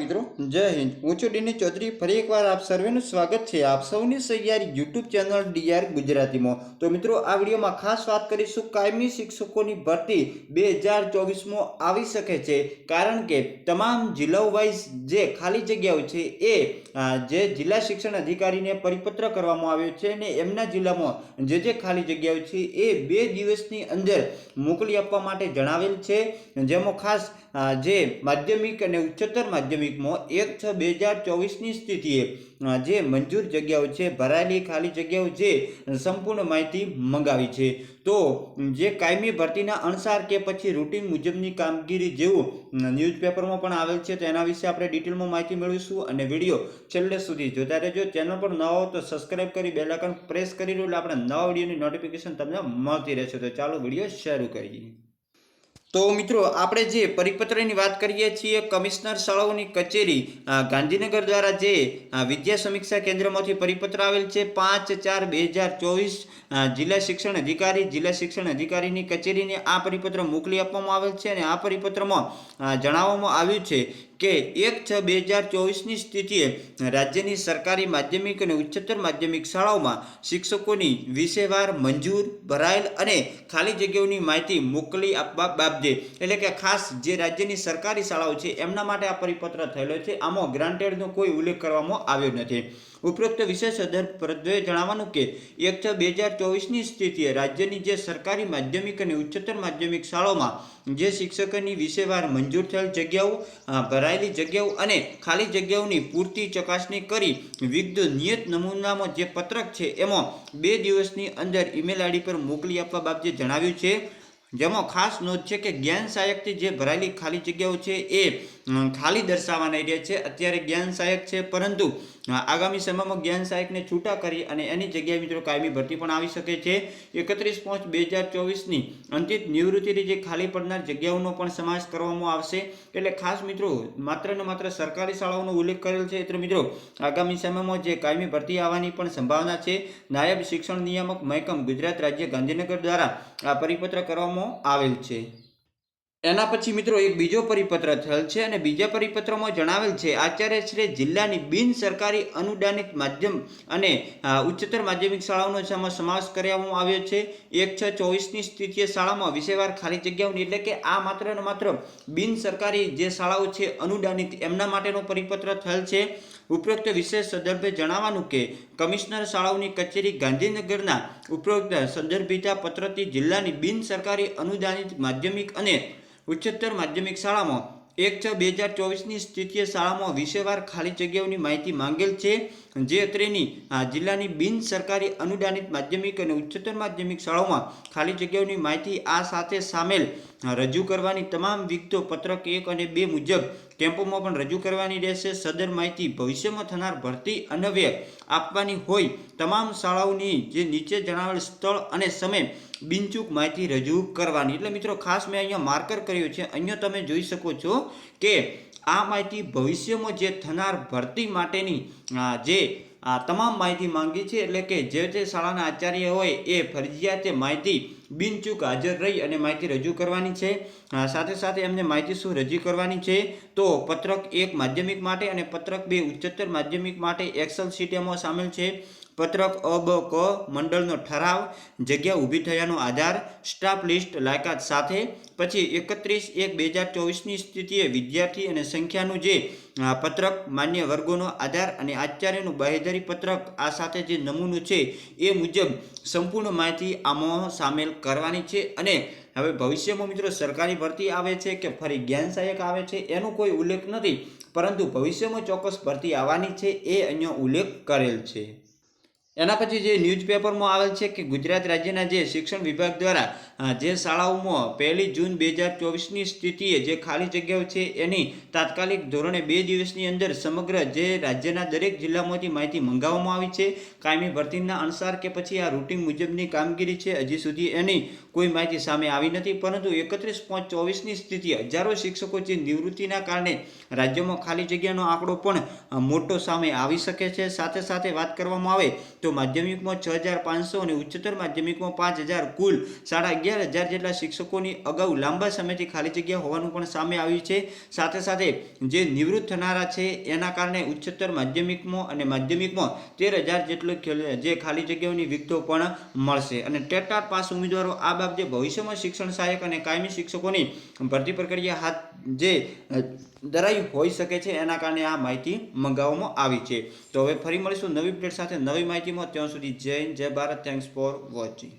મિત્રો जय हिंद। હું છું ડીની ચૌધરી। ફરી એકવાર આપ સર્વેનું સ્વાગત છે આપ સૌની સહિયારી યુટ્યુબ ચેનલ ડીઆર ગુજરાતીમાં। તો મિત્રો આ વિડીયોમાં ખાસ વાત કરીશું કાયમી શિક્ષકોની ભરતી 2024માં આવી શકે છે, કારણ કે તમામ જિલ્લાઓ વાઇઝ જે ખાલી જગ્યાઓ છે એ જે જિલ્લા શિક્ષણ અધિકારીને પરિપત્ર કરવામાં આવ્યો છે અને એમના જિલ્લામાં જે ખાલી જગ્યાઓ છે એ 2 દિવસની અંદર મોકલી આપવા માટે જણાવેલ છે, જેમાં ખાસ જે માધ્યમિક અને ઉચ્ચતર માધ્યમિકમાં 1/6/2024ની સ્થિતિએ જે મંજૂર જગ્યાઓ છે, ભરાયેલી ખાલી જગ્યાઓ છે, સંપૂર્ણ માહિતી મંગાવી છે। તો જે કાયમી ભરતીના અનુસાર કે પછી રૂટીન મુજબની કામગીરી જેવું ન્યૂઝપેપરમાં પણ આવેલ છે, તો એના વિશે આપણે ડિટેલમાં માહિતી મેળવીશું અને વિડીયો છેલ્લે સુધી જોતા રહેજો। ચેનલ પર નવા હો તો સબસ્ક્રાઇબ કરી બેલ આઇકન પ્રેસ કરી લો એટલે આપણે નવા વિડીયોની નોટિફિકેશન તમને મળતી રહેશે। તો ચાલો વિડીયો શરૂ કરીએ। તો મિત્રો આપણે જે પરિપત્રની વાત કરીએ છીએ, કમિશનર શાળાઓની કચેરી ગાંધીનગર દ્વારા જે વિદ્યા સમીક્ષા કેન્દ્રમાંથી પરિપત્ર આવેલ છે 5/4/2024 જિલ્લા શિક્ષણ અધિકારીની કચેરીને આ પરિપત્ર મોકલી આપવામાં આવેલ છે અને આ પરિપત્રમાં જણાવવામાં આવ્યું છે કે 1/6/2024ની સ્થિતિએ રાજ્યની સરકારી માધ્યમિક અને ઉચ્ચતર માધ્યમિક શાળાઓમાં શિક્ષકોની વિષયવાર મંજૂર, ભરાયેલ અને ખાલી જગ્યાઓની માહિતી મોકલી આપવા બાબતે, એટલે કે ખાસ જે રાજ્યની સરકારી શાળાઓ છે એમના માટે આ પરિપત્ર થયેલો છે। આમાં ગ્રાન્ટેડનો કોઈ ઉલ્લેખ કરવામાં આવ્યો નથી। ઉપરોક્ત વિશેષ અધિકારીએ જણાવવાનું કે 1/6/2024ની સ્થિતિએ રાજ્યની જે સરકારી માધ્યમિક અને ઉચ્ચતર માધ્યમિક શાળાઓમાં જે શિક્ષકોની વિષયવાર મંજૂર થયેલ જગ્યાઓ, ભરાયેલી જગ્યાઓ અને ખાલી જગ્યાઓની પૂરતી ચકાસણી કરી વિવિધ નિયત નમૂનામાં જે પત્રક છે એમાં 2 દિવસની અંદર ઈમેલ આઈડી પર મોકલી આપવા બાબતે જણાવ્યું છે, જેમાં ખાસ નોંધ છે કે જ્ઞાન સહાયકથી જે ભરાયેલી ખાલી જગ્યાઓ છે એ ખાલી દર્શાવવાના રહ્યા છે। અત્યારે જ્ઞાન સહાયક છે, પરંતુ આગામી સમયમાં જ્ઞાન સહાયકને છૂટા કરી અને એની જગ્યાએ મિત્રો કાયમી ભરતી પણ આવી શકે છે। 31/5/2024ની અંતિમ નિવૃત્તિની જે ખાલી પડનાર જગ્યાઓનો પણ સમાવેશ કરવામાં આવશે। એટલે ખાસ મિત્રો માત્ર ને માત્ર સરકારી શાળાઓનો ઉલ્લેખ કરેલ છે, એટલે મિત્રો આગામી સમયમાં જે કાયમી ભરતી આવવાની પણ સંભાવના છે। નાયબ શિક્ષણ નિયામક મહેકમ ગુજરાત રાજ્ય ગાંધીનગર દ્વારા આ પરિપત્ર કરવામાં આવેલ છે। એના પછી મિત્રો એક બીજો પરિપત્ર થયેલ છે અને બીજા પરિપત્રમાં જણાવેલ છે આચાર્યશ્રી જિલ્લાની બિન સરકારી અનુદાનિત માધ્યમ અને ઉચ્ચતર માધ્યમિક શાળાઓનો સમાવેશ કરવામાં આવ્યો છે। 1/6/24ની સ્થિતિએ શાળામાં વિષયવાર ખાલી જગ્યાઓની, એટલે કે આ માત્ર ને માત્ર બિન સરકારી જે શાળાઓ છે અનુદાનિત એમના માટેનો પરિપત્ર થયેલ છે। ઉપરોક્ત વિશેષ સંદર્ભે જણાવવાનું કે કમિશનર શાળાઓની કચેરી ગાંધીનગરના ઉપરોક્ત સંદર્ભિતા પત્રથી જિલ્લાની બિન સરકારી અનુદાનિત માધ્યમિક અને ઉચ્ચતર માધ્યમિક શાળામાં 1/6/2024ની સ્થિતિએ શાળામાં વિષયવાર ખાલી જગ્યાઓની માહિતી માંગેલ છે, જે અત્રેની જિલ્લાની બિન સરકારી અનુદાનિત માધ્યમિક અને ઉચ્ચતર માધ્યમિક શાળાઓમાં ખાલી જગ્યાઓની માહિતી આ સાથે સામેલ રજૂ કરવાની તમામ વિગતો પત્રક 1 અને 2 મુજબ કેમ્પોમાં પણ રજૂ કરવાની રહેશે। સદર માહિતી ભવિષ્યમાં થનાર ભરતી અન્વયે આપવાની હોય તમામ શાળાઓની જે નીચે જણાવેલ સ્થળ અને સમય બિનચૂક માહિતી રજૂ કરવાની। એટલે મિત્રો ખાસ મેં અહીંયા માર્કર કર્યું છે, અહીંયા તમે જોઈ શકો છો કે આ માહિતી ભવિષ્યમાં જે થનાર ભરતી માટેની જે તમામ માહિતી માંગી છે, એટલે કે જે તે શાળાના આચાર્ય હોય એ ફરજિયાત માહિતી બિનચૂક હાજર રહી અને માહિતી રજૂ કરવાની છે। સાથે સાથે એમને માહિતી શું રજૂ કરવાની છે, તો પત્રક 1 માધ્યમિક માટે અને પત્રક 2 ઉચ્ચતર માધ્યમિક માટે એક્સેલ શીટ એમાં સામેલ છે। પત્રક અ બ ક મંડળનો ઠરાવ, જગ્યા ઊભી થયાનો આધાર, સ્ટાફ લિસ્ટ લાયકાત સાથે પછી 31/1/2024ની સ્થિતિએ વિદ્યાર્થી અને સંખ્યાનું જે પત્રક, માન્ય વર્ગોનો આધાર અને આચાર્યનું બાહેધરી પત્રક આ સાથે જે નમૂનો છે એ મુજબ સંપૂર્ણ માહિતી આમાં સામેલ કરવાની છે। અને હવે ભવિષ્યમાં મિત્રો સરકારી ભરતી આવે છે કે ફરી જ્ઞાન સહાયક આવે છે એનો કોઈ ઉલ્લેખ નથી, પરંતુ ભવિષ્યમાં ચોક્કસ ભરતી આવવાની છે એ અહીંયા ઉલ્લેખ કરેલ છે। એના પછી જે ન્યૂઝપેપરમાં આવેલ છે કે ગુજરાત રાજ્યના જે શિક્ષણ વિભાગ દ્વારા જે શાળાઓમાં 1 જૂન 2024ની સ્થિતિએ જે ખાલી જગ્યાઓ છે એની તાત્કાલિક ધોરણે 2 દિવસની અંદર સમગ્ર જે રાજ્યના દરેક જિલ્લામાંથી માહિતી મંગાવવામાં આવી છે। કાયમી ભરતીના અનુસાર કે પછી આ રૂટીન મુજબની કામગીરી છે, હજી સુધી એની કોઈ માહિતી સામે આવી નથી, પરંતુ 31/5/24ની સ્થિતિએ હજારો શિક્ષકો જે નિવૃત્તિના કારણે રાજ્યમાં ખાલી જગ્યાનો આંકડો પણ મોટો સામે આવી શકે છે। સાથે સાથે વાત કરવામાં આવે તો માધ્યમિકમાં 6,500 અને ઉચ્ચતર માધ્યમિકમાં 5,000 કુલ 11,500 જેટલા શિક્ષકોની અગાઉ લાંબા સમયથી ખાલી જગ્યા હોવાનું પણ સામે આવ્યું છે. સાથે સાથે જે નિવૃત્ત થનારા છે એના કારણે ઉચ્ચતર માધ્યમિકમાં અને માધ્યમિકમાં 13,000 જેટલો જે ખાલી જગ્યાઓની વિગતો પણ મળશે. અને ટેટ પાસ ઉમેદવારો આ બાબતે ભવિષ્યમાં શિક્ષણ સહાયક અને કાયમી શિક્ષકોની ભરતી પ્રક્રિયા હાથ જે ધરાઈ હોઈ શકે છે એના કારણે આ માહિતી મંગાવવામાં આવી છે. તો હવે ફરી મળીશું નવી અપડેટ સાથે નવી માહિતીમાં. ત્યાં સુધી જય હિન્દ, જય ભારત. Thanks for watching.